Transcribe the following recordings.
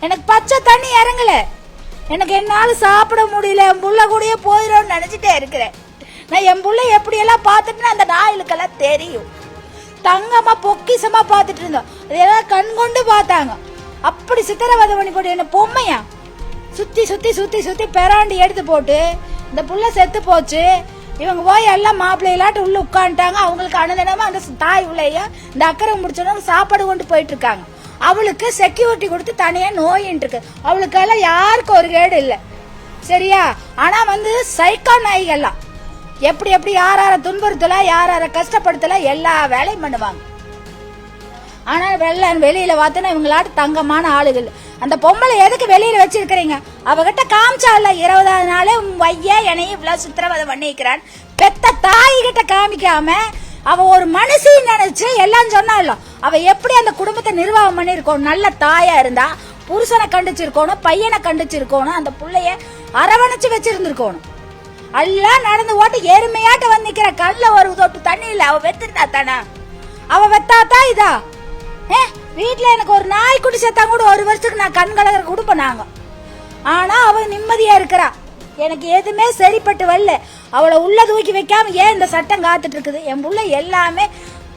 எனக்கு பச்சை தண்ணி இறங்கல. எனக்கு என்னால சாப்பிட முடியல. என் புள்ள கூடயே போயிடும் நினைச்சிட்டே இருக்கிறேன். நான் என் புள்ள எப்படி எல்லாம் பாத்துட்டு அந்த நாய்களுக்கெல்லாம் தெரியும். தங்கமா பொக்கிசமா பாத்துட்டு இருந்தோம். அதெல்லாம் கண் கொண்டு பார்த்தாங்க. அப்படி சித்திரவதை பண்ணி போட்டு என்ன பொம்மையா சுத்தி சுத்தி சுத்தி சுத்தி பெராண்டி எடுத்து போட்டு இந்த புள்ள செத்து போச்சு. இவங்க போய் எல்லாம் மாப்பிள்ளையிலாட்டு உள்ள உட்காந்துட்டாங்க. அவங்களுக்கு அனுதினமா அந்த தாய் உள்ளைய இந்த அக்கறை முடிச்சோன்னா சாப்பாடு கொண்டு போயிட்டு இருக்காங்க. அவளுக்கு செக்யூரிட்டி கொடுத்து தனியா நோயின்னு இருக்கு. அவளுக்கு எல்லாம் யாருக்கும் ஒரு கேடு இல்லை, சரியா? ஆனா சைக்கோ நாய்கள்லாம் எப்படி எப்படி யார துன்புறுத்தல யார கஷ்டப்படுத்தல எல்லா வேலையும் பண்ணுவாங்க. ஆனா வெளியில பார்த்தா இவங்களாட்டு தங்கமான ஆளுகள். அந்த பொம்பளை எதுக்கு வெளியில வச்சிருக்கிறீங்க? அவகிட்ட காமிச்சால 20வது நாளே வையா என்னையும் இவ்வளவு சித்திரவதை பண்ணிக்கிறான். பெத்த தாய் கிட்ட காமிக்காம அவ ஒரு மனுஷி நினைச்சு எல்லாம் சொன்னாலும் அவ எப்படி அந்த குடும்பத்தை நிர்வாகம் பண்ணிருக்கணும்? நல்ல தாயா இருந்தா புருஷனை கண்டிச்சிருக்கணும், பையனை கண்டிச்சிருக்கணும், அந்த புள்ளைய அரவணைச்சு வச்சிருந்திருக்கணும். எல்லாம் நடந்து ஓட்டு எருமையாட்ட வந்து நிக்கிற கல்ல ஒரு தொட்டு தண்ணி இல்ல. அவ வெத்திருந்தா தானே? அவ வெத்தாதான் இதா? வீட்டுல எனக்கு ஒரு நாய் குடி செத்தா கூட 1 வருஷத்துக்கு நான் கண் கலகர கொடுப்பேன் நாங்க. ஆனா அவ நிம்மதியா இருக்கிறா. எனக்கு எதுவுமே சரிப்பட்டு வரல. அவளை உள்ள தூக்கி வைக்காம ஏன் இந்த சட்டம் காத்துட்டு இருக்குது? என் புள்ள எல்லாமே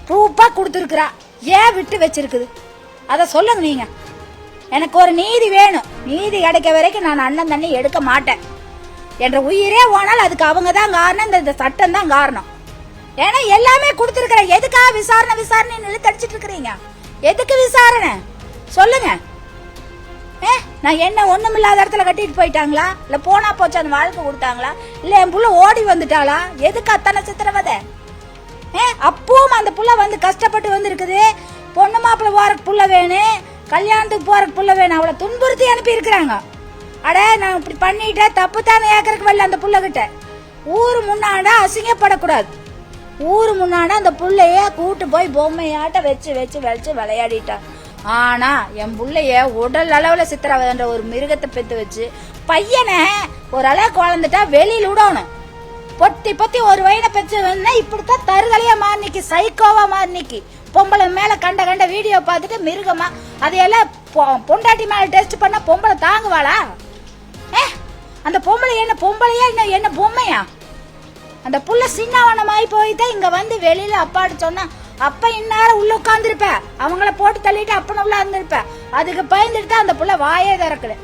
ப்ரூஃபா கொடுத்துருக்குறா. ஏன் விட்டு வச்சிருக்குது? அத சொல்லுங்க நீங்க. எனக்கு ஒரு நீதி வேணும். நீதி கிடைக்க வரைக்கும் நான் அண்ணன் தண்ணி எடுக்க மாட்டேன். என்ற உயிரே போனால் அதுக்கு அவங்க தான் காரணம், இந்த சட்டம் தான் காரணம். ஏன்னா எல்லாமே கொடுத்துருக்குற. எதுக்காக விசாரணை விசாரணை இழுத்தடிச்சிட்டு இருக்கிறீங்க? எதுக்கு விசாரணை சொல்லுங்க? நான் என்ன ஒண்ணுமில்லாத இடத்துல கட்டிட்டு போயிட்டாங்களா? இல்ல போனா போச்சு அந்த வாழ்க்கை கொடுத்தாங்களா? இல்ல என் புள்ள ஓடி வந்துட்டாளா? எதுக்கு அத்தனை சித்திரவதை? அப்பவும் அந்த புள்ள கஷ்டப்பட்டு வந்திருக்குது. பொண்ணு மாப்பிள்ள போறக்கு புள்ள வேணும், கல்யாணத்துக்கு போறக்கு புள்ள வேணும். அவளை துன்புறுத்தி அனுப்பி இருக்கிறாங்க. அட நான் இப்படி பண்ணிட்டேன் தப்பு தானே ஏக்கறக்கு வரல அந்த புள்ள கிட்ட. ஊரு முன்னாடா அசிங்கப்படக்கூடாது. ஊரு முன்னாடா அந்த புள்ளைய கூட்டு போய் பொம்மையாட்ட வச்சு வச்சு வச்சு விளையாடிட்டான். ஆனா என் புள்ளைய உடல் அளவுல சித்திரவதைன்ற ஒரு மிருகத்தை பெத்து வச்சு பையனை ஒரு அளவுக்கு வளர்ந்துட்டா வெளியில விடணும். பொத்தி பொத்தி ஒரு வயனை பெற்று இப்படித்தான் தருதலையா மாறினிக்கு, சைக்கோவா மாறினிக்கு. பொம்பளை மேல கண்ட கண்ட வீடியோ பார்த்துட்டு மிருகமா அதையெல்லாம் பொண்டாட்டி மேல டெஸ்ட் பண்ண பொம்பளை தாங்குவாளா? அந்த பொம்பளை என்ன பொம்பளையா என்ன பொம்மையா? அந்த புள்ள சின்னவனமாயி போயிதான் இங்க வெளியில அப்பாட்டு சொன்னா அப்ப இந்நேரம் உள்ள உட்கார்ந்துருப்ப. அவங்கள போட்டு தள்ளிட்டு அப்பன உள்ள இருந்திருப்ப. அதுக்கு பயந்துட்டு அந்த புள்ள வாயே திறக்கல.